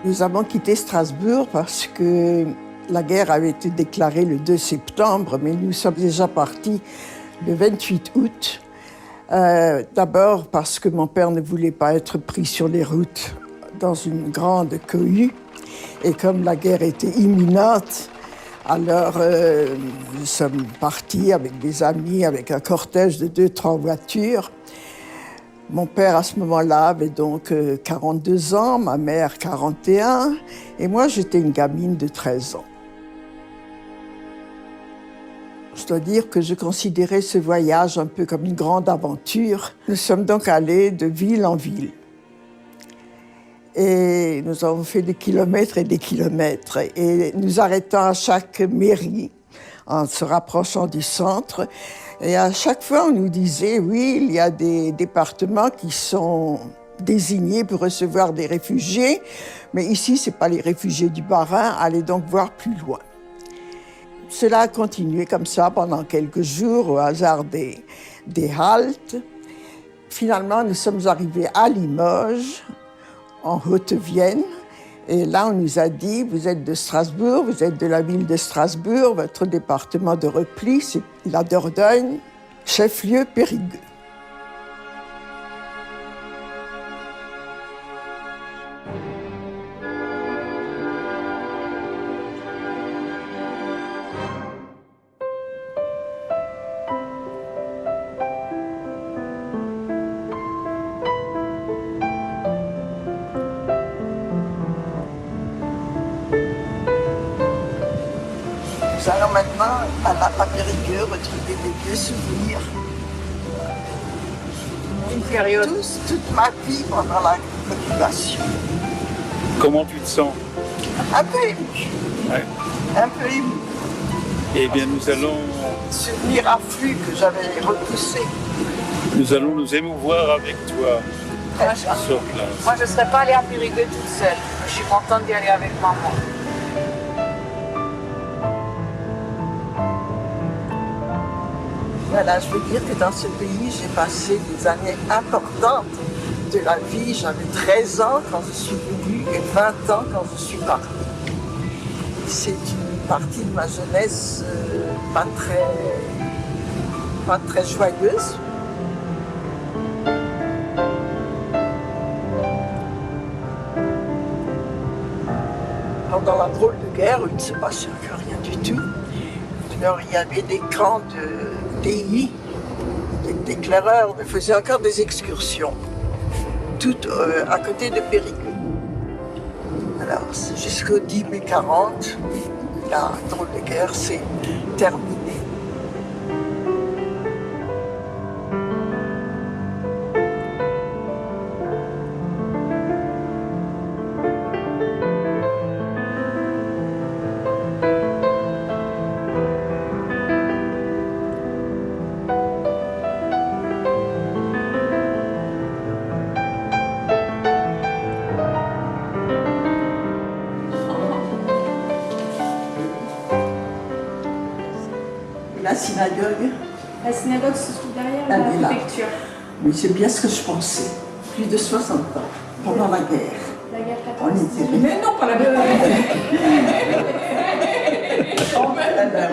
Nous avons quitté Strasbourg parce que la guerre avait été déclarée le 2 septembre, mais nous sommes déjà partis le 28 août. D'abord parce que mon père ne voulait pas être pris sur les routes dans une grande cohue. Et comme la guerre était imminente, alors nous sommes partis avec des amis, avec un cortège de 2-3 voitures. Mon père, à ce moment-là, avait donc 42 ans, ma mère 41, et moi, j'étais une gamine de 13 ans. Je dois dire que je considérais ce voyage un peu comme une grande aventure. Nous sommes donc allés de ville en ville. Et nous avons fait des kilomètres et des kilomètres. Et nous arrêtant à chaque mairie, en se rapprochant du centre. Et à chaque fois, on nous disait, oui, il y a des départements qui sont désignés pour recevoir des réfugiés, mais ici, ce n'est pas les réfugiés du Bas-Rhin, allez donc voir plus loin. Cela a continué comme ça pendant quelques jours, au hasard des haltes. Finalement, nous sommes arrivés à Limoges, en Haute-Vienne. Et là, on nous a dit, vous êtes de Strasbourg, vous êtes de la ville de Strasbourg, votre département de repli, c'est la Dordogne, chef-lieu Périgueux. Nous allons maintenant à Périgueux retrouver des vieux souvenirs. Une période. Toute ma vie pendant l'occupation. Comment tu te sens? Un peu ému. Ouais. Un peu ému. Eh bien, nous allons... Souvenir afflux que j'avais repoussé. Nous allons nous émouvoir avec toi. Sur place. Moi, je ne serais pas allée à Périgueux toute seule. Je suis contente d'y aller avec maman. Voilà, je veux dire que dans ce pays, j'ai passé des années importantes de la vie. J'avais 13 ans quand je suis venue et 20 ans quand je suis partie. C'est une partie de ma jeunesse pas très joyeuse. Pendant la drôle de guerre, il ne se passait rien du tout. Alors, il y avait des camps de DI, d'éclaireurs, on faisait encore des excursions, toutes à côté de Périgueux. Alors, jusqu'au 10 mai 40, la drôle de guerre s'est terminée. La synagogue. La synagogue se trouve derrière la préfecture. Oui, c'est bien ce que je pensais. Plus de 60 ans, pendant la guerre. La guerre 14. On était... Mais non, pas la guerre.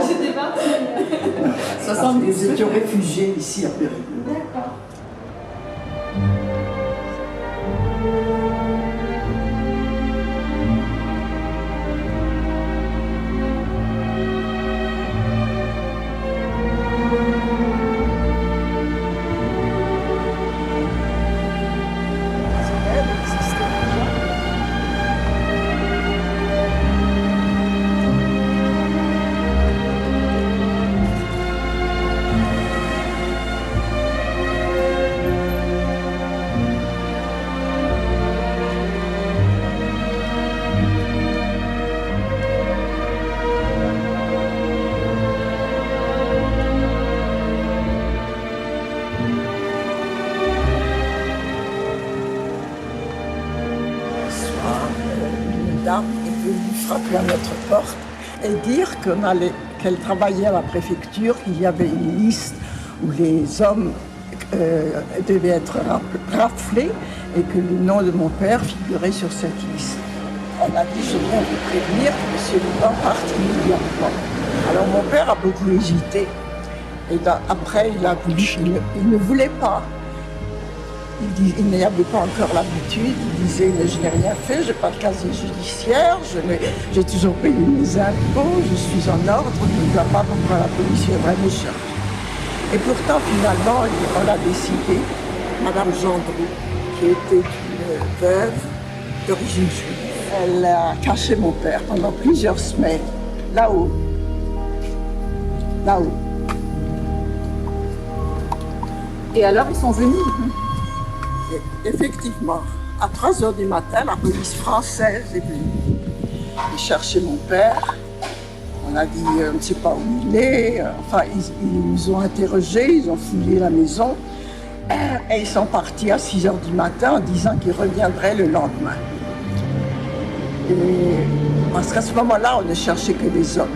J'étais partie. 70. Nous étions réfugiés ici à Périgueux. D'accord. Dame est venue frapper à notre porte et dire qu'elle travaillait à la préfecture, qu'il y avait une liste où les hommes devaient être raflés et que le nom de mon père figurait sur cette liste. On a dit, je viens vous prévenir que M. Liban part immédiatement. Alors mon père a beaucoup hésité. Et après, il ne voulait pas. Il n'y avait pas encore l'habitude. Il disait, mais je n'ai rien fait, je n'ai pas de casier judiciaire, j'ai toujours payé mes impôts, je suis en ordre, je ne vois pas pourquoi la police viendrait me chercher. Et pourtant, finalement, on a décidé, Madame Gendreau, qui était une veuve d'origine juive, elle a caché mon père pendant plusieurs semaines, là-haut. Là-haut. Et alors, ils sont venus. Et effectivement, à 3 heures du matin, la police française est venue. Ils cherchaient mon père. On a dit, on ne sait pas où il est. Enfin, ils nous ont interrogés, ils ont fouillé la maison. Et ils sont partis à 6 heures du matin en disant qu'ils reviendraient le lendemain. Et parce qu'à ce moment-là, on ne cherchait que des hommes.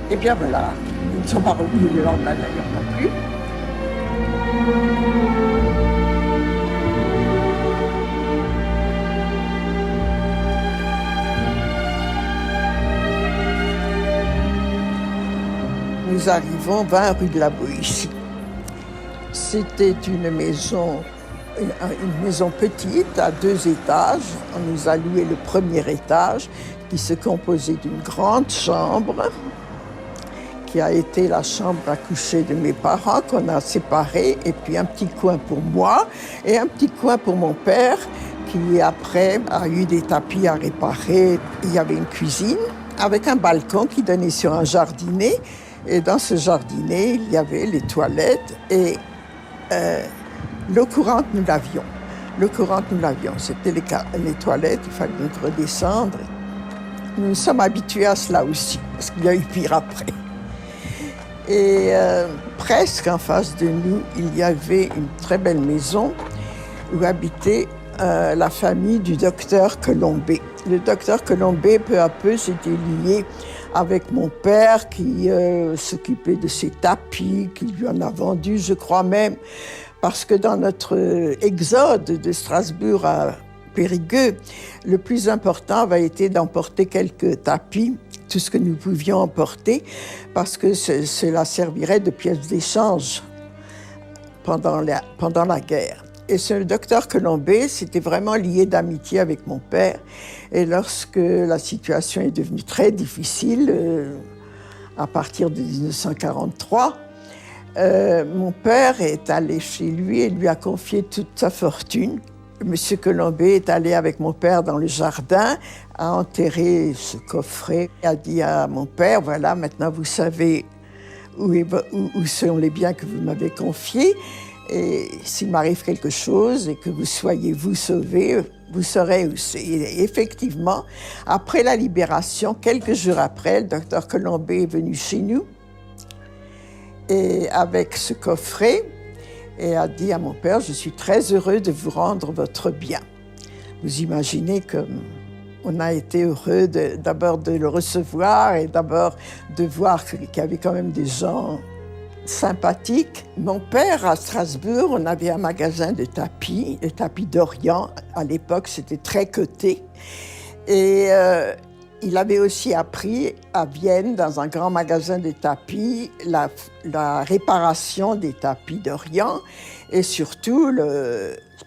Et bien voilà, ils ne sont pas revenus le lendemain d'ailleurs non plus. Nous arrivons 20 rue de la Boétie. C'était une maison petite à 2 étages. On nous a loué le premier étage qui se composait d'une grande chambre qui a été la chambre à coucher de mes parents qu'on a séparée, et puis un petit coin pour moi et un petit coin pour mon père qui après a eu des tapis à réparer. Il y avait une cuisine avec un balcon qui donnait sur un jardinet, et dans ce jardinet il y avait les toilettes et l'eau courante nous l'avions. L'eau courante nous l'avions, c'était les toilettes, il fallait nous redescendre. Nous nous sommes habitués à cela aussi, parce qu'il y a eu pire après. Et presque en face de nous, il y avait une très belle maison où habitait la famille du docteur Colombet. Le docteur Colombet, peu à peu, s'était lié avec mon père qui s'occupait de ses tapis, qui lui en a vendu, je crois même, parce que dans notre exode de Strasbourg à Périgueux, le plus important avait été d'emporter quelques tapis, tout ce que nous pouvions emporter, parce que cela servirait de pièce d'échange pendant la guerre. Et ce docteur Colombet s'était vraiment lié d'amitié avec mon père. Et lorsque la situation est devenue très difficile, à partir de 1943, mon père est allé chez lui et lui a confié toute sa fortune. Monsieur Colombet est allé avec mon père dans le jardin, a enterré ce coffret, a dit à mon père, voilà, maintenant vous savez où sont les biens que vous m'avez confiés, et s'il m'arrive quelque chose et que vous soyez vous sauvés, vous saurez où c'est. Et effectivement, après la libération, quelques jours après, le docteur Colombet est venu chez nous, et avec ce coffret, et a dit à mon père, je suis très heureux de vous rendre votre bien. Vous imaginez qu'on a été heureux d'abord de le recevoir et d'abord de voir qu'il y avait quand même des gens sympathiques. Mon père, à Strasbourg, on avait un magasin de tapis, les tapis d'Orient. À l'époque, c'était très coté. Et il avait aussi appris à Vienne, dans un grand magasin de tapis, la réparation des tapis d'Orient et surtout,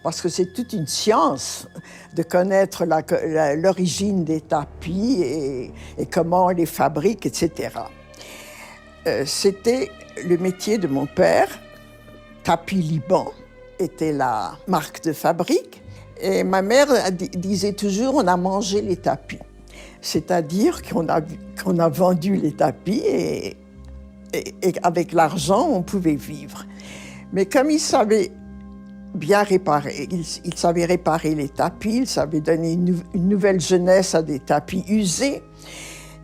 parce que c'est toute une science de connaître l'origine des tapis et comment on les fabrique, etc. C'était le métier de mon père. Tapis Liban était la marque de fabrique. Et ma mère disait toujours, on a mangé les tapis. C'est-à-dire qu'on a vendu les tapis et avec l'argent, on pouvait vivre. Mais comme il savait bien réparer, il savait réparer les tapis, il savait donner une nouvelle jeunesse à des tapis usés,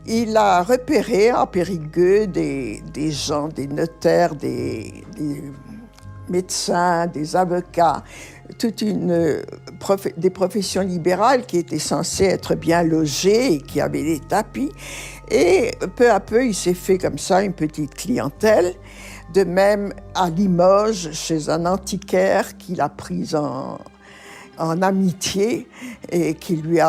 il a repéré à Périgueux des gens, des notaires, des médecins, des avocats, des professions libérales qui étaient censées être bien logées et qui avaient des tapis. Et peu à peu, il s'est fait comme ça une petite clientèle. De même, à Limoges, chez un antiquaire qu'il a pris en en amitié et qui lui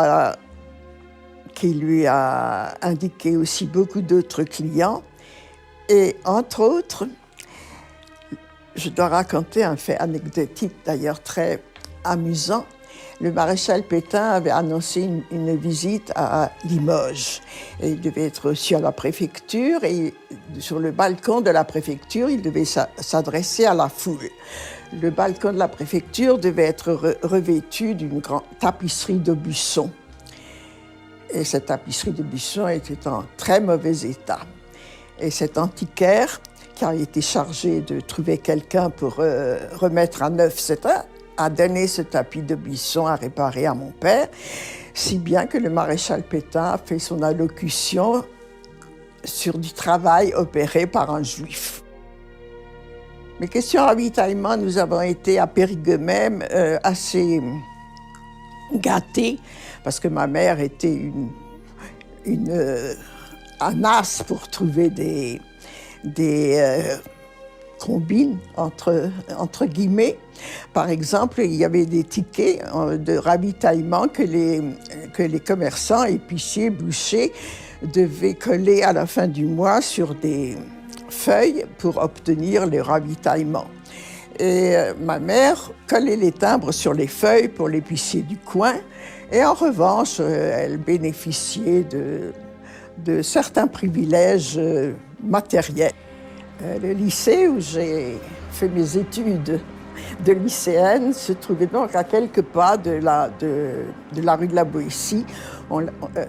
a indiqué aussi beaucoup d'autres clients. Et entre autres, je dois raconter un fait anecdotique d'ailleurs très amusant. Le maréchal Pétain avait annoncé une visite à Limoges. Et il devait être reçu à la préfecture et sur le balcon de la préfecture, il devait s'adresser à la foule. Le balcon de la préfecture devait être revêtu d'une grande tapisserie d'Aubusson. Et cette tapisserie d'Aubusson était en très mauvais état. Et cet antiquaire, qui a été chargé de trouver quelqu'un pour remettre à neuf a donné ce tapis d'Aubusson à réparer à mon père, si bien que le maréchal Pétain a fait son allocution sur du travail opéré par un juif. Mais question ravitaillement, nous avons été à Périgueux même assez gâtés, parce que ma mère était un as pour trouver des combines, entre guillemets. Par exemple, il y avait des tickets de ravitaillement que les commerçants, épiciers, bouchers devaient coller à la fin du mois sur des feuilles pour obtenir le ravitaillement. Et ma mère collait les timbres sur les feuilles pour l'épicier du coin. Et en revanche, elle bénéficiait de certains privilèges matériels. Le lycée où j'ai fait mes études de lycéenne se trouvait donc à quelques pas de la rue de la Boétie,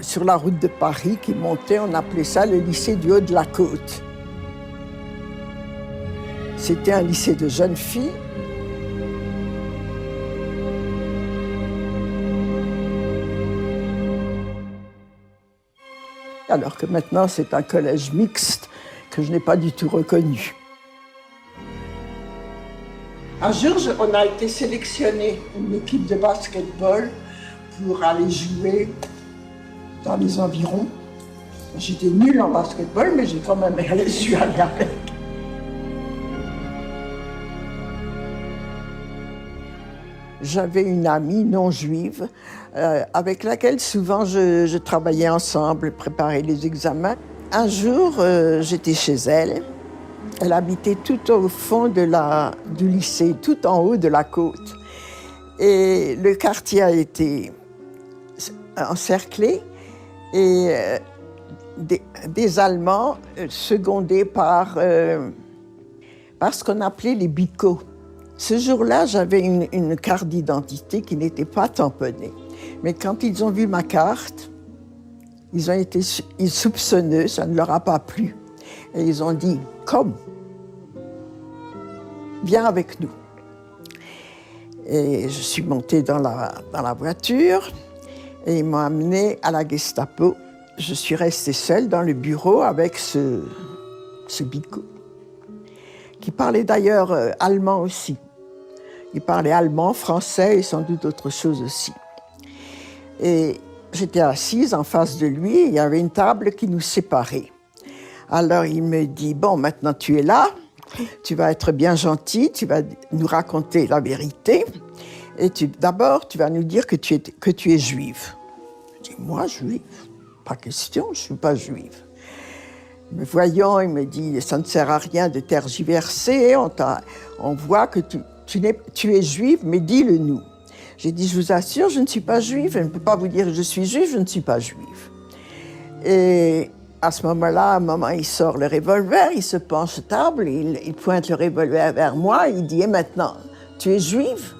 sur la route de Paris qui montait, on appelait ça le lycée du Haut de la Côte. C'était un lycée de jeunes filles. Alors que maintenant, c'est un collège mixte que je n'ai pas du tout reconnu. Un jour, on a été sélectionné une équipe de basketball pour aller jouer dans les environs. J'étais nulle en basketball, mais j'ai quand même su aller avec. J'avais une amie non juive avec laquelle souvent je travaillais ensemble, préparais les examens. Un jour, j'étais chez elle. Elle habitait tout au fond du lycée, tout en haut de la côte. Et le quartier a été encerclé et des Allemands secondés par ce qu'on appelait les bicots. Ce jour-là, j'avais une carte d'identité qui n'était pas tamponnée. Mais quand ils ont vu ma carte, ils ont été soupçonneux, ça ne leur a pas plu. Et ils ont dit « Comme, viens avec nous ». Et je suis montée dans la voiture et ils m'ont amenée à la Gestapo. Je suis restée seule dans le bureau avec ce bico, qui parlait d'ailleurs allemand aussi. Il parlait allemand, français et sans doute autre chose aussi. Et j'étais assise en face de lui et il y avait une table qui nous séparait. Alors il me dit « Bon, maintenant tu es là, tu vas être bien gentil, tu vas nous raconter la vérité et d'abord tu vas nous dire que tu es juive. » Je dis « Moi, juive? Pas question, je ne suis pas juive. » Me voyant, il me dit « Ça ne sert à rien de tergiverser, on voit que tu es juive, mais dis-le nous. » J'ai dit « Je vous assure, je ne suis pas juive, je ne peux pas vous dire que je suis juive, je ne suis pas juive. » Et à ce moment-là, il sort le revolver, il se penche à table, il pointe le revolver vers moi, il dit « Et maintenant, tu es juive ?»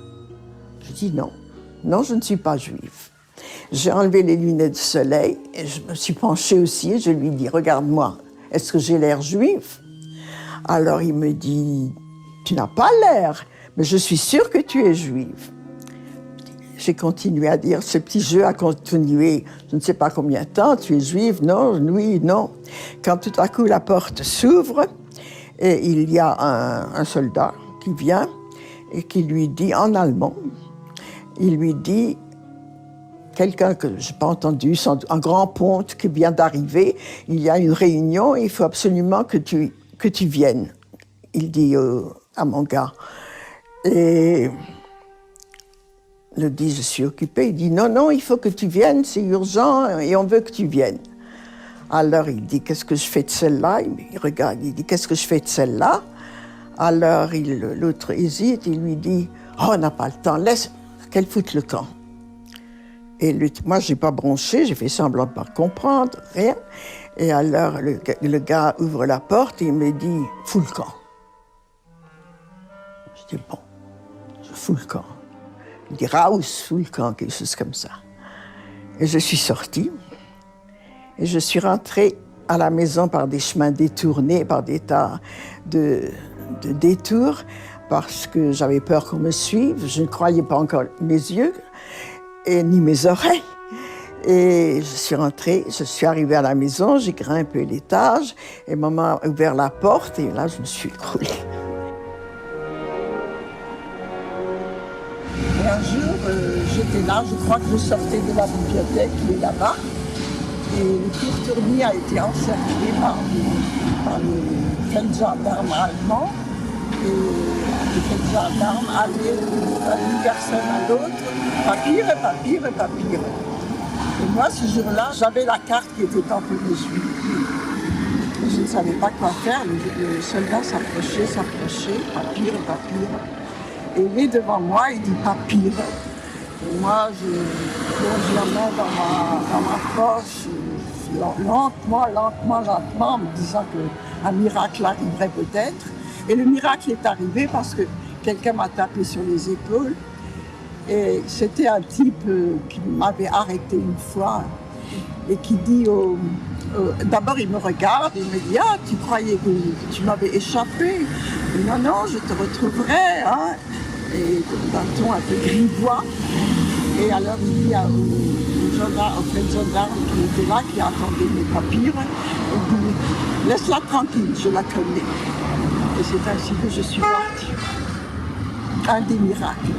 Je dis « Non, non, je ne suis pas juive. » J'ai enlevé les lunettes de soleil et je me suis penchée aussi et je lui dis « Regarde-moi, est-ce que j'ai l'air juive ?» Alors il me dit « Tu n'as pas l'air, mais je suis sûre que tu es juive. » J'ai continué à dire, ce petit jeu a continué, je ne sais pas combien de temps, tu es juive, non, oui, non. Quand tout à coup la porte s'ouvre et il y a un soldat qui vient et qui lui dit en allemand, il lui dit, quelqu'un que je n'ai pas entendu, un grand ponte qui vient d'arriver, il y a une réunion et il faut absolument que tu viennes. Il dit à mon gars. Et Je dis, je suis occupée. Il dit, non, non, il faut que tu viennes, c'est urgent et on veut que tu viennes. Alors il dit, qu'est-ce que je fais de celle-là? Il regarde, il dit, qu'est-ce que je fais de celle-là? Alors l'autre hésite, il lui dit, oh, on n'a pas le temps, laisse qu'elle foute le camp. Et moi, je n'ai pas bronché, j'ai fait semblant de ne pas comprendre, rien. Et alors le gars ouvre la porte et il me dit, fous le camp. Je dis, bon, je fous le camp. Il dit, Raus, fous le camp, quelque chose comme ça. Et je suis sortie. Et je suis rentrée à la maison par des chemins détournés, par des tas de détours, parce que j'avais peur qu'on me suive. Je ne croyais pas encore mes yeux, et ni mes oreilles. Et je suis rentrée, je suis arrivée à la maison, j'ai grimpé l'étage, et maman a ouvert la porte, et là, je me suis écroulée. Et un jour, j'étais là, je crois que je sortais de la bibliothèque qui est là-bas, et le tour-tournis a été encerclé par les feldgendarmes allemands. Et les feldgendarmes allaient d'une personne à l'autre, papier, papier, papier. Et moi, ce jour-là, j'avais la carte qui était entre mes yeux. Je ne savais pas quoi faire. Le soldat s'approchait, papier, papier. Et il est devant moi, il dit papier. Et moi, je plonge la main dans ma poche, lentement, en me disant qu'un miracle arriverait peut-être. Et le miracle est arrivé parce que quelqu'un m'a tapé sur les épaules. Et c'était un type qui m'avait arrêté une fois et qui dit d'abord il me regarde et il me dit « Ah, tu croyais que tu m'avais échappé ?» Non, non, je te retrouverai, hein. Et d'un ton un peu grivois. Et alors il dit au gendarme qui était là, qui attendait mes papiers, il dit « Laisse-la tranquille, je la connais. » Et c'est ainsi que je suis partie. Un des miracles.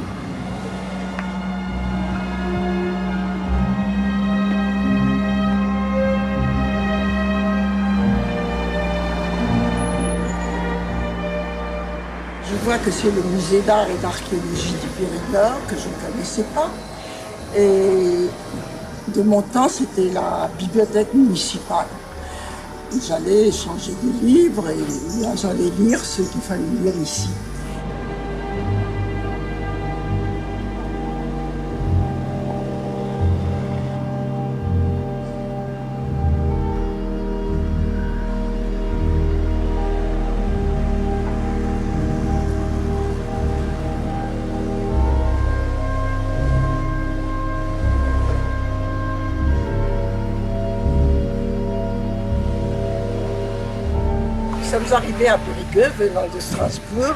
Je vois que c'est le musée d'art et d'archéologie du Périgord, que je ne connaissais pas. Et de mon temps, c'était la bibliothèque municipale. J'allais changer des livres et j'allais lire ce qu'il fallait lire ici. Nous sommes arrivés à Périgueux, venant de Strasbourg,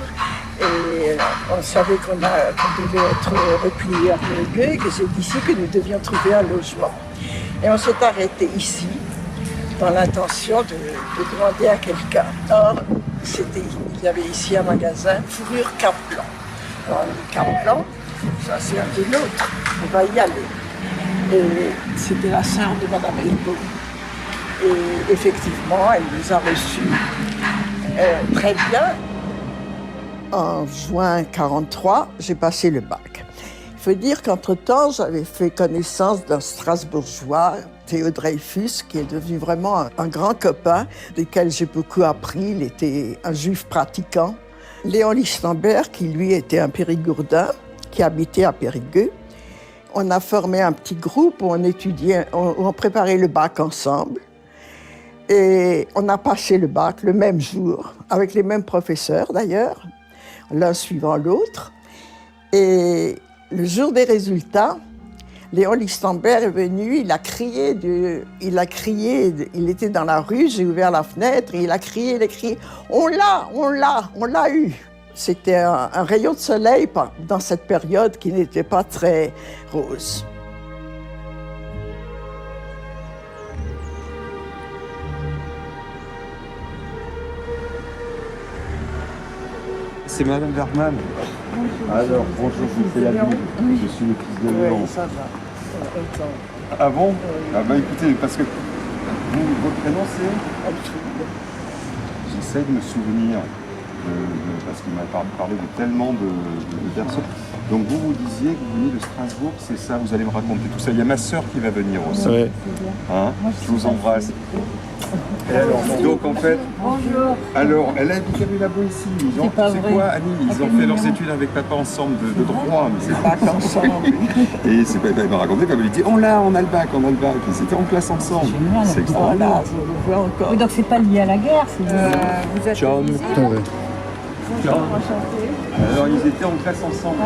et on savait qu'on devait être repliés à Périgueux et que c'est ici que nous devions trouver un logement. Et on s'est arrêté ici, dans l'intention de demander à quelqu'un. Or, il y avait ici un magasin, fourrure Kaplan. Alors, le Kaplan, ça c'est un de l'autre, on va y aller. Et c'était la sœur de Madame Hilbeau. Et effectivement, elle nous a reçus très bien. En juin 1943, j'ai passé le bac. Il faut dire qu'entre-temps, j'avais fait connaissance d'un Strasbourgeois, Théo Dreyfus, qui est devenu vraiment un grand copain, duquel j'ai beaucoup appris. Il était un juif pratiquant. Léon Lichtenberg, qui lui était un périgourdin, qui habitait à Périgueux. On a formé un petit groupe où on étudiait, on préparait le bac ensemble. Et on a passé le bac le même jour, avec les mêmes professeurs d'ailleurs, l'un suivant l'autre. Et le jour des résultats, Léon Lichtenberg est venu, il a crié, il était dans la rue, j'ai ouvert la fenêtre, et il a crié, on l'a eu. C'était un rayon de soleil dans cette période qui n'était pas très rose. C'est Madame Bergman. Alors, bonjour, je vous fais la vie. Je suis le fils de Léon. Oui, ça va. Ah bon? Ah bah écoutez, parce que votre prénom c'est? J'essaie de me souvenir, parce qu'il m'a parlé de tellement de personnes. Donc vous disiez que vous venez de Strasbourg, c'est ça, vous allez me raconter tout ça. Il y a ma sœur qui va venir aussi. Ouais. Hein, je vous embrasse. Et alors, donc en fait, Bonjour. alors elle a habité rue Labo ici. C'est quoi, Annie? Ils ont fait leurs études avec papa ensemble de droit. Mais c'est Pas qu'ensemble. Et c'est pas, elle m'a raconté comme elle dit, on a le bac. Ils étaient en classe ensemble. C'est extraordinaire. Voilà, je le vois encore. Oui, donc c'est pas lié à la guerre, c'est vous êtes John. Ouais. Alors ils étaient en classe ensemble.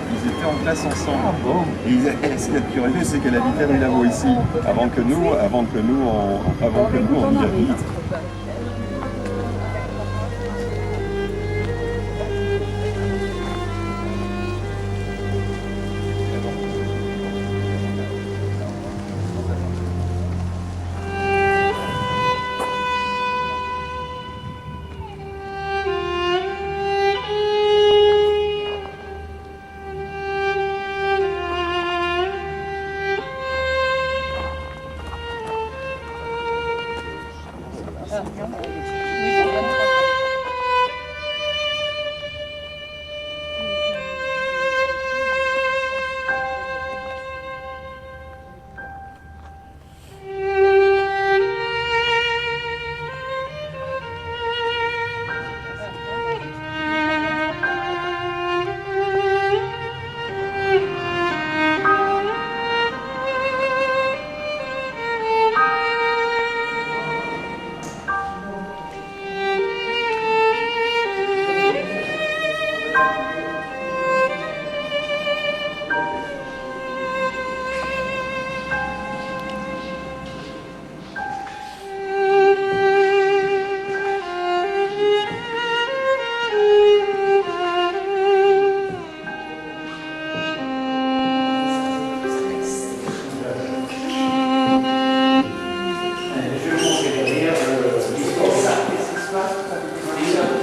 Ils étaient en classe ensemble. Et ce qui est le plus rêvé, c'est qu'elle habitait rue Labo ici, avant que nous on y habite.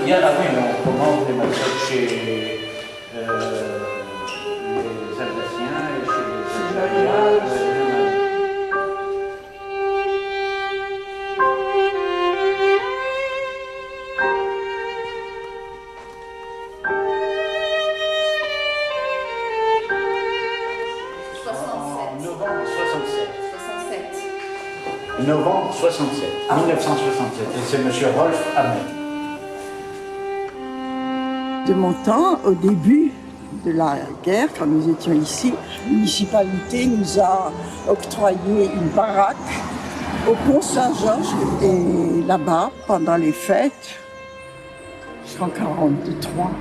Il y a la rue, on commence les massacres chez les Alsaciens et chez les Alsaciens. Novembre 67, 1967, et c'est M. Rolf Hamel. De mon temps, au début de la guerre, quand nous étions ici, la municipalité nous a octroyé une baraque au pont Saint-Georges. Et là-bas, pendant les fêtes, jusqu'en 1943,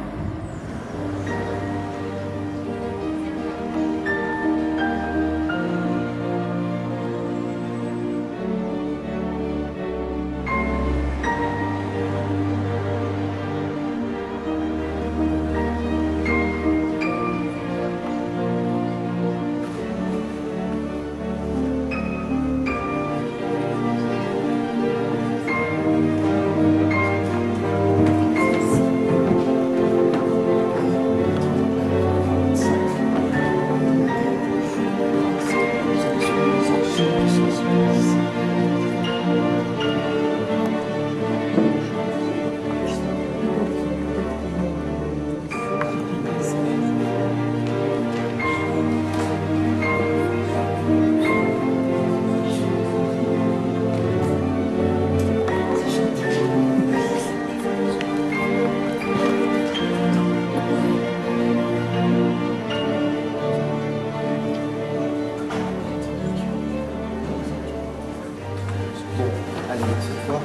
Allez, cette fois.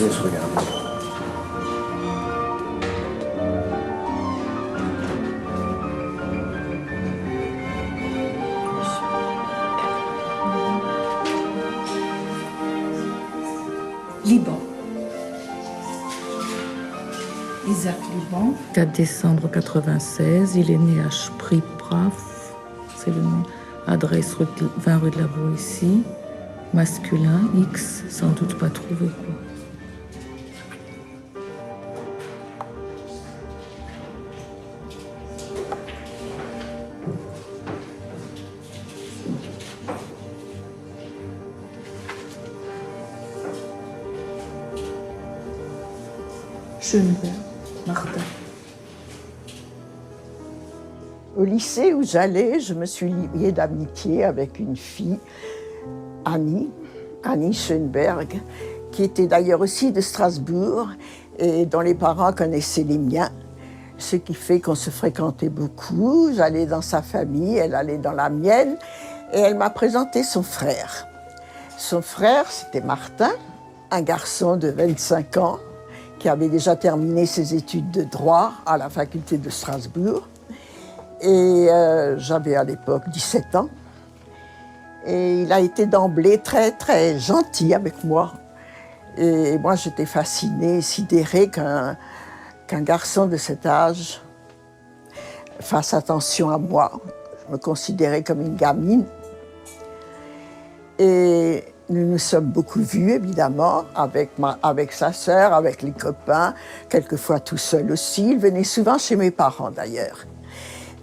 laisse regarder. Liban. Isaac Liban. 4 décembre 96, il est né à Spripraf, c'est le nom, adresse 20 rue de la Boétie, masculin, X, sans doute pas trouvé quoi. Schönberg, Martin. Au lycée où j'allais, je me suis liée d'amitié avec une fille, Annie Schönberg, qui était d'ailleurs aussi de Strasbourg et dont les parents connaissaient les miens, ce qui fait qu'on se fréquentait beaucoup. J'allais dans sa famille, elle allait dans la mienne et elle m'a présenté son frère. Son frère, c'était Martin, un garçon de 25 ans qui avait déjà terminé ses études de droit à la faculté de Strasbourg. Et j'avais à l'époque 17 ans. Et il a été d'emblée très, très gentil avec moi. Et moi, j'étais fascinée, sidérée qu'un garçon de cet âge fasse attention à moi. Je me considérais comme une gamine. Et nous nous sommes beaucoup vus, évidemment, avec sa sœur, avec les copains, quelquefois tout seul aussi. Il venait souvent chez mes parents, d'ailleurs.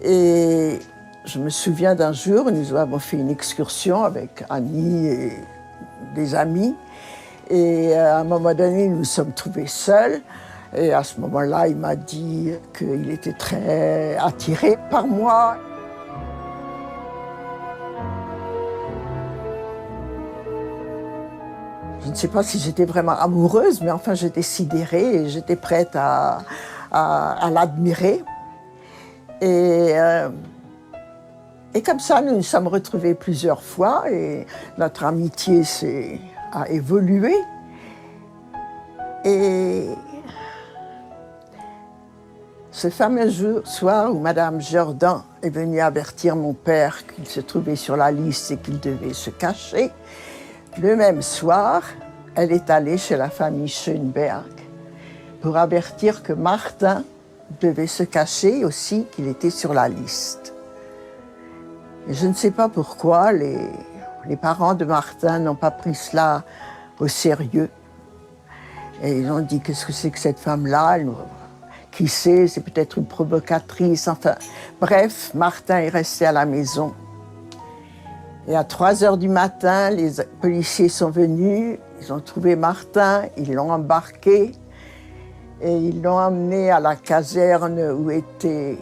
Et je me souviens d'un jour où nous avons fait une excursion avec Annie et des amis. Et à un moment donné, nous nous sommes trouvés seuls. Et à ce moment-là, il m'a dit qu'il était très attiré par moi. Je ne sais pas si j'étais vraiment amoureuse, mais enfin, j'étais sidérée et j'étais prête à l'admirer. Et comme ça, nous nous sommes retrouvés plusieurs fois et notre amitié a évolué. Et ce fameux soir où Madame Jordan est venue avertir mon père qu'il se trouvait sur la liste et qu'il devait se cacher, le même soir, elle est allée chez la famille Schönberg pour avertir que Martin devait se cacher aussi, qu'il était sur la liste. Et je ne sais pas pourquoi les parents de Martin n'ont pas pris cela au sérieux. Et ils ont dit, qu'est-ce que c'est que cette femme-là? Qui sait, c'est peut-être une provocatrice. Enfin, bref, Martin est resté à la maison. Et à 3h du matin, les policiers sont venus, ils ont trouvé Martin, ils l'ont embarqué et ils l'ont emmené à la caserne où étaient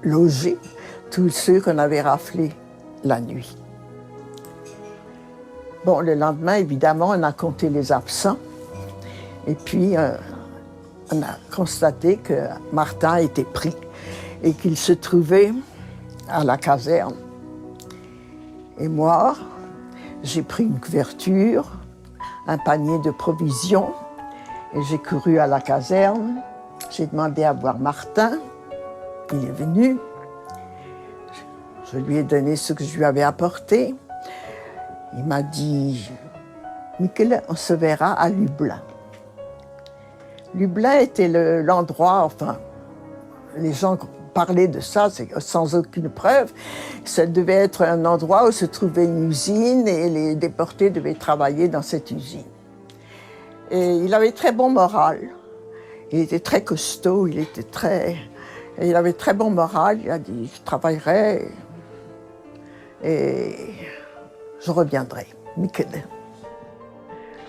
logés tous ceux qu'on avait raflés la nuit. Bon, le lendemain, évidemment, on a compté les absents et puis on a constaté que Martin était pris et qu'il se trouvait à la caserne. Et moi, j'ai pris une couverture, un panier de provisions, et j'ai couru à la caserne. J'ai demandé à voir Martin. Il est venu. Je lui ai donné ce que je lui avais apporté. Il m'a dit, Michele, on se verra à Lublin. Lublin était l'endroit, enfin, les gens parlaient de ça sans aucune preuve. Ça devait être un endroit où se trouvait une usine et les déportés devaient travailler dans cette usine. Et il avait très bon moral. Il était très costaud, il avait très bon moral. Il a dit, je travaillerai et je reviendrai, Michele.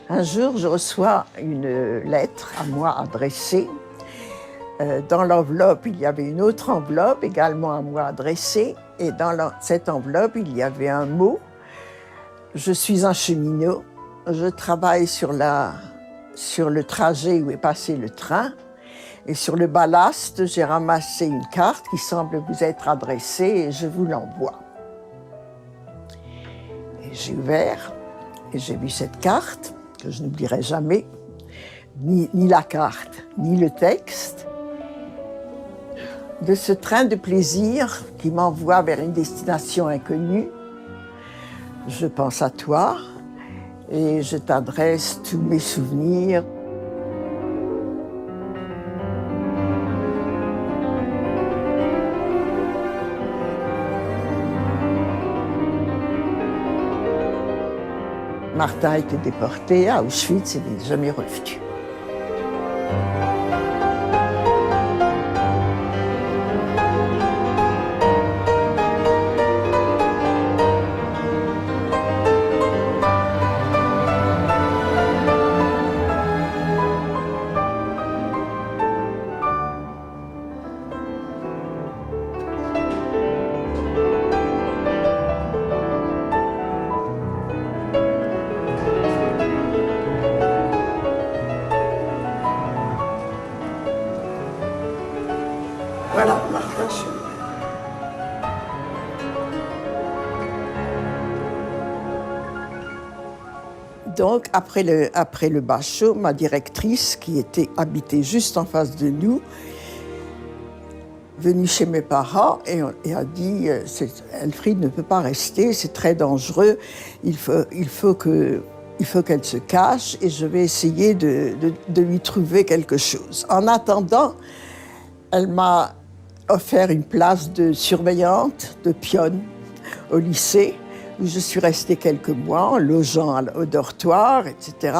Un jour, je reçois une lettre à moi adressée. Dans l'enveloppe, il y avait une autre enveloppe également à moi adressée. Et dans cette enveloppe, il y avait un mot. Je suis un cheminot. Je travaille sur le trajet où est passé le train. Et sur le ballast, j'ai ramassé une carte qui semble vous être adressée et je vous l'envoie. Et j'ai ouvert et j'ai vu cette carte. que je n'oublierai jamais, ni la carte, ni le texte, de ce train de plaisir qui m'envoie vers une destination inconnue. Je pense à toi et je t'adresse tous mes souvenirs. Martin a été déporté à Auschwitz et n'est jamais revenu. Voilà, Martin Schönberg. Donc, après le Bachot, ma directrice, qui habitait juste en face de nous, venue chez mes parents et a dit « Elfriede ne peut pas rester, c'est très dangereux, il faut qu'elle se cache et je vais essayer de lui trouver quelque chose. » En attendant, elle m'a offert une place de surveillante, de pionne, au lycée, où je suis restée quelques mois en logeant au dortoir, etc.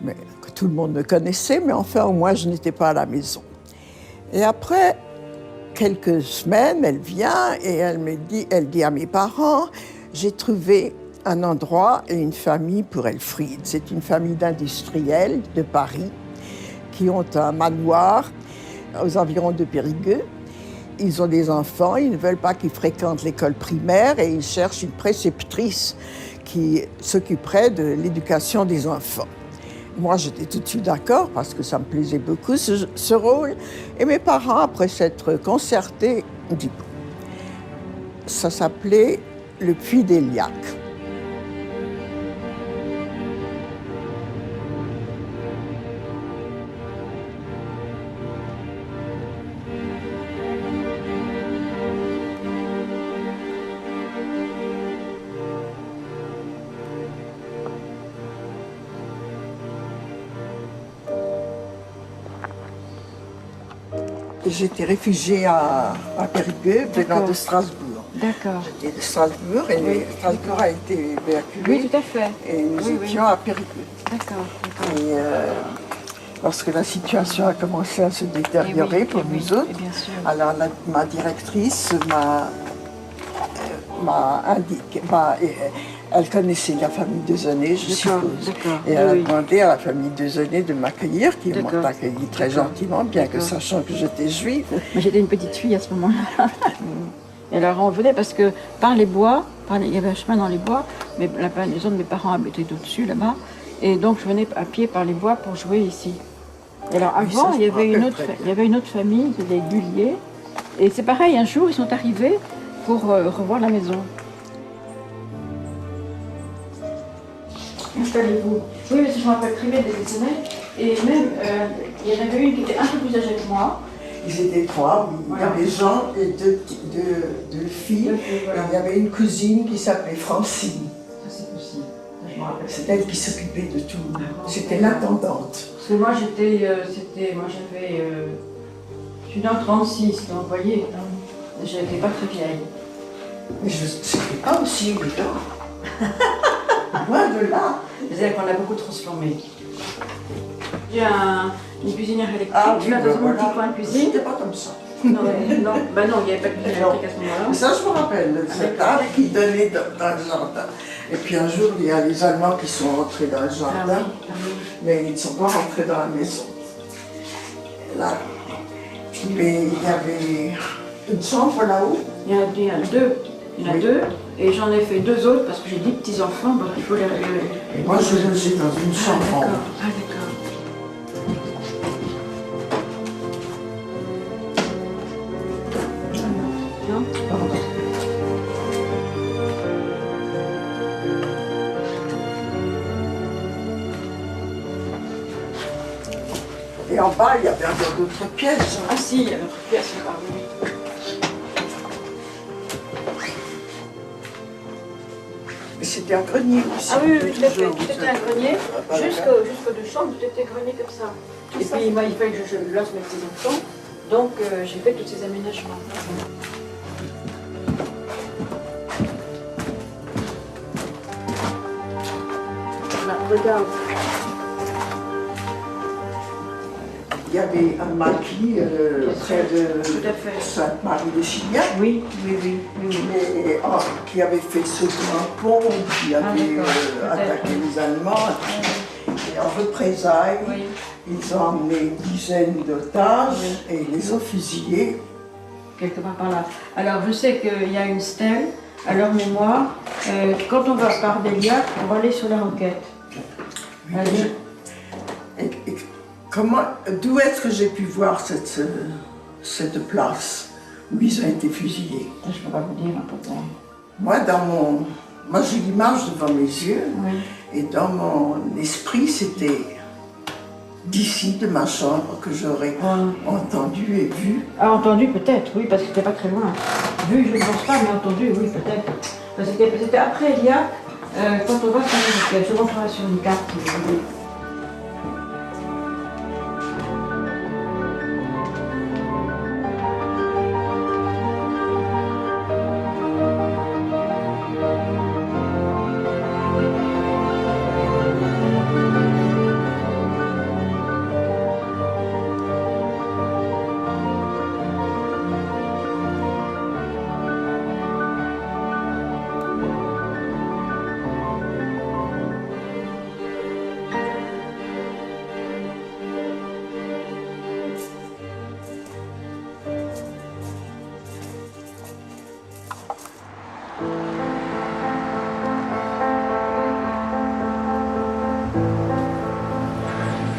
Mais que tout le monde me connaissait, mais enfin, au moins, je n'étais pas à la maison. Et après quelques semaines, elle vient et elle dit à mes parents, j'ai trouvé un endroit et une famille pour Elfriede. C'est une famille d'industriels de Paris qui ont un manoir aux environs de Périgueux. Ils ont des enfants, ils ne veulent pas qu'ils fréquentent l'école primaire et ils cherchent une préceptrice qui s'occuperait de l'éducation des enfants. Moi, j'étais tout de suite d'accord parce que ça me plaisait beaucoup, ce rôle. Et mes parents, après s'être concertés, ont dit « Ça s'appelait le Puy d'Éliac ». J'étais réfugiée à Périgueux, venant de Strasbourg. D'accord. J'étais de Strasbourg et Strasbourg a été évacuée. Oui, tout à fait. Et nous étions à Périgueux. D'accord. Et lorsque la situation a commencé à se détériorer pour nous autres, bien sûr. alors ma directrice m'a indiqué, elle connaissait la famille Dezonné, je suppose. Et elle a demandé à la famille Dezonné de m'accueillir, qui m'ont accueilli très gentiment, bien que sachant que j'étais juive. Mais j'étais une petite fille à ce moment-là. Et alors on venait parce que par les bois, il y avait un chemin dans les bois, mais la maison de mes parents habitait au-dessus là-bas. Et donc je venais à pied par les bois pour jouer ici. Et alors avant, il y avait une autre famille, c'était les Gullier. Et c'est pareil, un jour ils sont arrivés pour revoir la maison. Installez-vous. Oui, parce que je me rappelle très bien des Dezonné. Et même, il y en avait une qui était un peu plus âgée que moi. Ils étaient trois, il y avait Jean et deux filles. Voilà. Et il y avait une cousine qui s'appelait Francine. Ça c'est possible. Ça, je me rappelle. C'est elle qui s'occupait de tout. C'était l'intendante. Parce que moi j'avais, je suis née en 36, donc vous voyez, je n'étais pas très vieille. Mais c'était pas aussi évident. Loin de là. C'est-à-dire qu'on a beaucoup transformé. J'ai une cuisinière électrique, Oui, là dans mon petit coin de cuisine. C'était pas comme ça. Non, il n'y avait pas de cuisine électrique à ce moment-là. Ça, je me rappelle, cette table qui donnait dans le jardin. Et puis un jour, il y a les Allemands qui sont rentrés dans le jardin, mais ils ne sont pas rentrés dans la maison. Là. Mais il y avait une chambre là-haut. Il y en a deux, et j'en ai fait deux autres parce que j'ai 10 petits-enfants, donc il faut les... Et moi, je logeais dans une chambre en haut. Ah d'accord. Et en bas, il y avait encore d'autres pièces. Ah si, il y a notre pièce là-bas, oui. Mais c'était un grenier aussi. Ah oui, oui, tout à fait. toujours. Tout était un grenier. Jusqu'aux deux chambres, tout était grenier comme ça. Et puis, il fallait que je lance mes petits enfants. Donc, j'ai fait tous ces aménagements. Là, regarde. Il y avait un maquis près de Tout à fait. Sainte-Marie de Chignac. Oui, oui, oui. oui. Mais, qui avait fait sauter un pont, qui avait d'accord, peut-être. attaqué les Allemands. Et en représailles, Oui. ils ont emmené une dizaine d'otages et ils les ont fusillés. Quelque part par là. Alors, je sais qu'il y a une stèle à leur mémoire. Quand on va par Béliac, on va aller sur la Roquette. Et d'où est-ce que j'ai pu voir cette place où ils ont été fusillés? Je ne peux pas vous dire pourquoi. Moi, j'ai l'image devant mes yeux, Oui. et dans mon esprit, c'était d'ici, de ma chambre, que j'aurais entendu et vu. Ah, entendu peut-être, oui, parce que c'était pas très loin. Vu, je ne pense pas, mais entendu, oui, peut-être. Parce que c'était après Eliac, quand on va sur une carte, je montrerai sur une carte.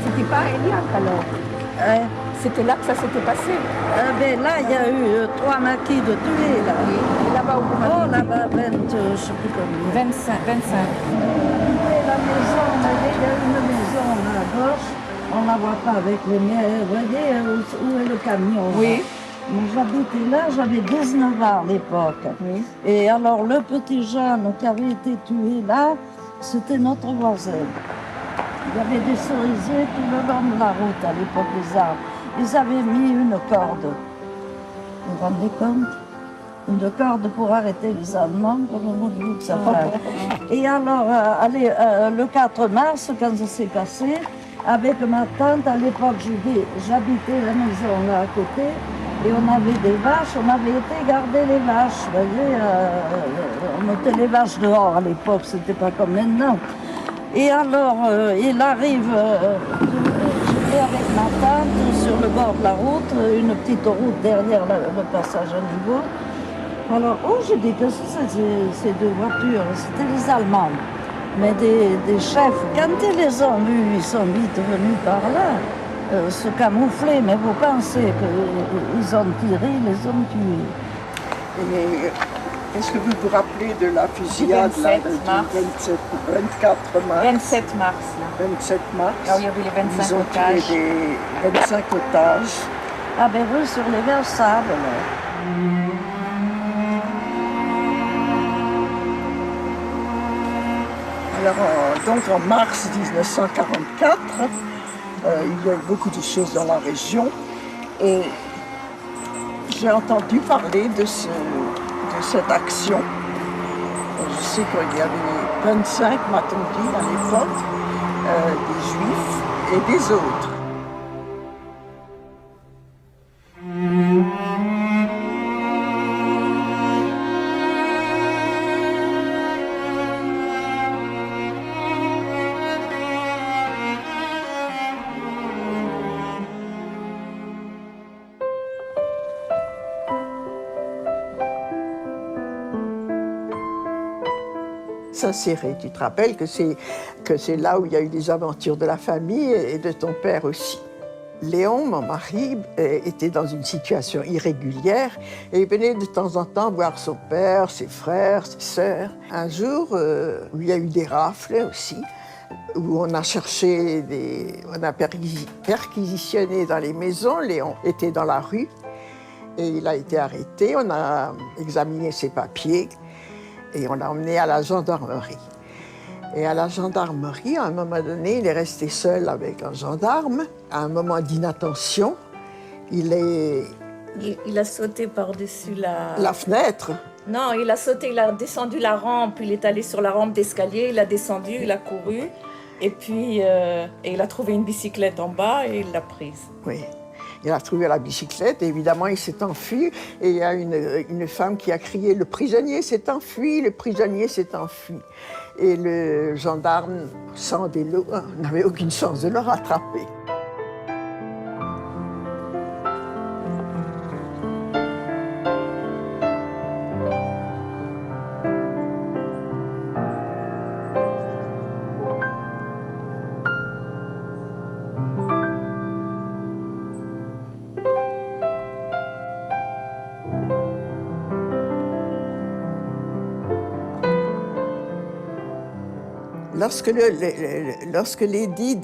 C'était pas Eliac alors. C'était là que ça s'était passé. Ben là, il y a eu 3 maquis de tués, là. Et là-bas, où vous Oh, là-bas, 20, je sais plus combien. 25. Et la maison, il y a une maison là à gauche, on ne la voit pas avec les miens. Vous voyez où est le camion? Oui. Là. Moi, j'habitais là, j'avais 19 ans à l'époque. Oui. Et alors, le petit jeune qui avait été tué là, c'était notre voisin. Il y avait des cerisiers tout le long de la route à l'époque des arbres. Ils avaient mis une corde. Vous vous rendez compte? Une corde pour arrêter les Allemands, pour le moment que ça fasse. Et alors, le 4 mars, quand ça s'est passé, avec ma tante, à l'époque, j'habitais la maison là à côté, et on avait des vaches, on avait été garder les vaches. Vous voyez, on mettait les vaches dehors à l'époque, c'était pas comme maintenant. Et alors, il arrive, j'étais avec ma tante sur le bord de la route, une petite route derrière le passage à niveau. Alors, j'ai dit que ces deux voitures, c'était les Allemands, mais des chefs. Quand ils les ont vus, ils sont vite venus par là, se camoufler, mais vous pensez qu'ils ont tiré, ils les ont tués. Et est-ce que vous vous rappelez de la fusillade Du 27 là, mars. du 24 mars? 27 mars, là. 27 mars. Là où il y avait les 25 Ils ont otages. tué des 25 otages. Ah ben oui, sur les Versailles, là. Alors, donc en mars 1944, il y a eu beaucoup de choses dans la région et j'ai entendu parler de cette action. Je sais qu'il y avait 25, m'a-t-on dit, à l'époque, des Juifs et des autres. Saint-Céré, tu te rappelles que c'est là où il y a eu les aventures de la famille et de ton père aussi. Léon, mon mari, était dans une situation irrégulière et il venait de temps en temps voir son père, ses frères, ses sœurs. Un jour, où il y a eu des rafles aussi, où on a cherché, on a perquisitionné dans les maisons. Léon était dans la rue et il a été arrêté. On a examiné ses papiers et on l'a emmené à la gendarmerie. Et à la gendarmerie, à un moment donné, il est resté seul avec un gendarme. À un moment d'inattention, il a sauté par-dessus la fenêtre. Non, il a sauté, il a descendu la rampe, il est allé sur la rampe d'escalier, il a descendu, il a couru. Et puis, il a trouvé une bicyclette en bas et il l'a prise. Oui, il a trouvé la bicyclette et évidemment, il s'est enfui. Et il y a une femme qui a crié « Le prisonnier s'est enfui, le prisonnier s'est enfui ». Et le gendarme, sans délo, n'avait aucune chance de le rattraper. Lorsque l'édit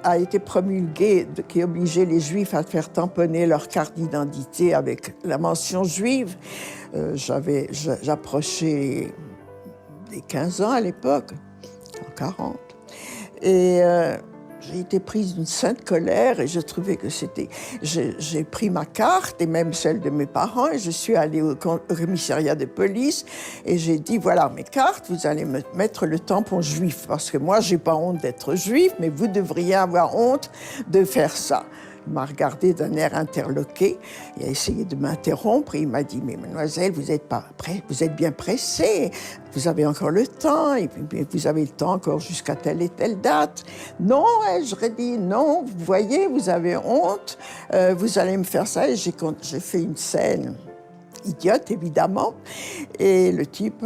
a été promulgué, qui obligeait les Juifs à faire tamponner leur carte d'identité avec la mention juive, j'approchais des 15 ans à l'époque, en 40. Et j'ai été prise d'une sainte colère et je trouvais que c'était... J'ai pris ma carte et même celle de mes parents et je suis allée au commissariat de police et j'ai dit, voilà mes cartes, vous allez me mettre le tampon juif parce que moi, j'ai pas honte d'être juif, mais vous devriez avoir honte de faire ça. Il m'a regardé d'un air interloqué, il a essayé de m'interrompre et il m'a dit « Mais mademoiselle, vous êtes bien pressée, vous avez encore le temps, et puis vous avez le temps encore jusqu'à telle et telle date. » Non, j'aurais dit « Non, vous voyez, vous avez honte, vous allez me faire ça. » Et j'ai fait une scène idiote, évidemment, et le type,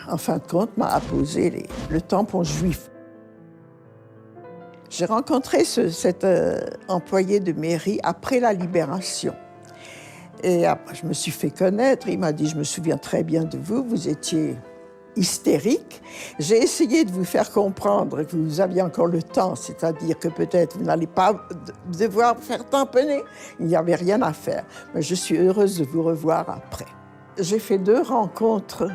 en fin de compte, m'a apposé le tampon juif. J'ai rencontré cet employé de mairie après la Libération. Et après, je me suis fait connaître. Il m'a dit, je me souviens très bien de vous, vous étiez hystérique. J'ai essayé de vous faire comprendre que vous aviez encore le temps, c'est-à-dire que peut-être vous n'allez pas devoir vous faire tamponner. Il n'y avait rien à faire. Mais je suis heureuse de vous revoir après. J'ai fait 2 rencontres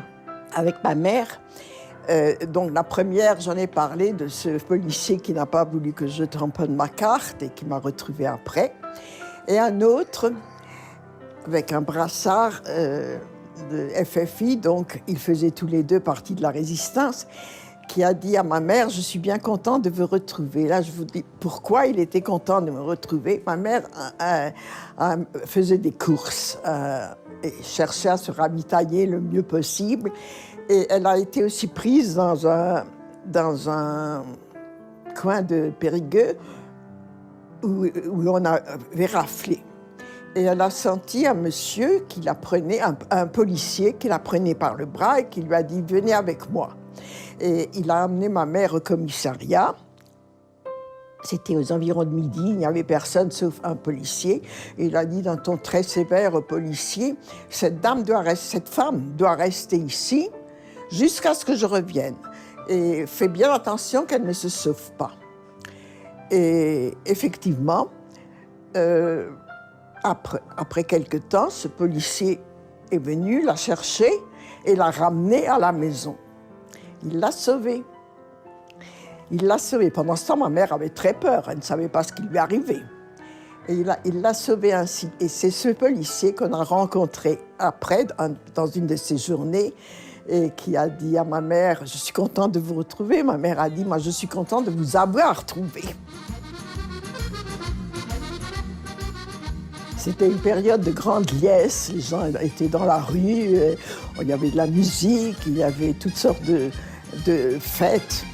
avec ma mère. Donc la première, j'en ai parlé de ce policier qui n'a pas voulu que je tamponne ma carte et qui m'a retrouvée après. Et un autre, avec un brassard de FFI, donc ils faisaient tous les 2 partie de la résistance, qui a dit à ma mère, je suis bien content de vous retrouver. Là, je vous dis pourquoi il était content de me retrouver. Ma mère faisait des courses et cherchait à se ravitailler le mieux possible. Et elle a été aussi prise dans un coin de Périgueux où on avait raflé. Et elle a senti un monsieur qui la prenait, un policier qui la prenait par le bras et qui lui a dit « Venez avec moi ». Et il a amené ma mère au commissariat. C'était aux environs de midi, il n'y avait personne sauf un policier. Et il a dit d'un ton très sévère au policier « Cette femme doit rester ici jusqu'à ce que je revienne. Et fais bien attention qu'elle ne se sauve pas. » Et effectivement, après quelque temps, ce policier est venu la chercher et l'a ramenée à la maison. Il l'a sauvée. Il l'a sauvée. Pendant ce temps, ma mère avait très peur. Elle ne savait pas ce qui lui arrivait. Et il l'a sauvée ainsi. Et c'est ce policier qu'on a rencontré après, dans une de ces journées, et qui a dit à ma mère « Je suis content de vous retrouver ». Ma mère a dit « Moi, je suis content de vous avoir trouvé ». C'était une période de grande liesse. Les gens étaient dans la rue, il y avait de la musique, il y avait toutes sortes de fêtes.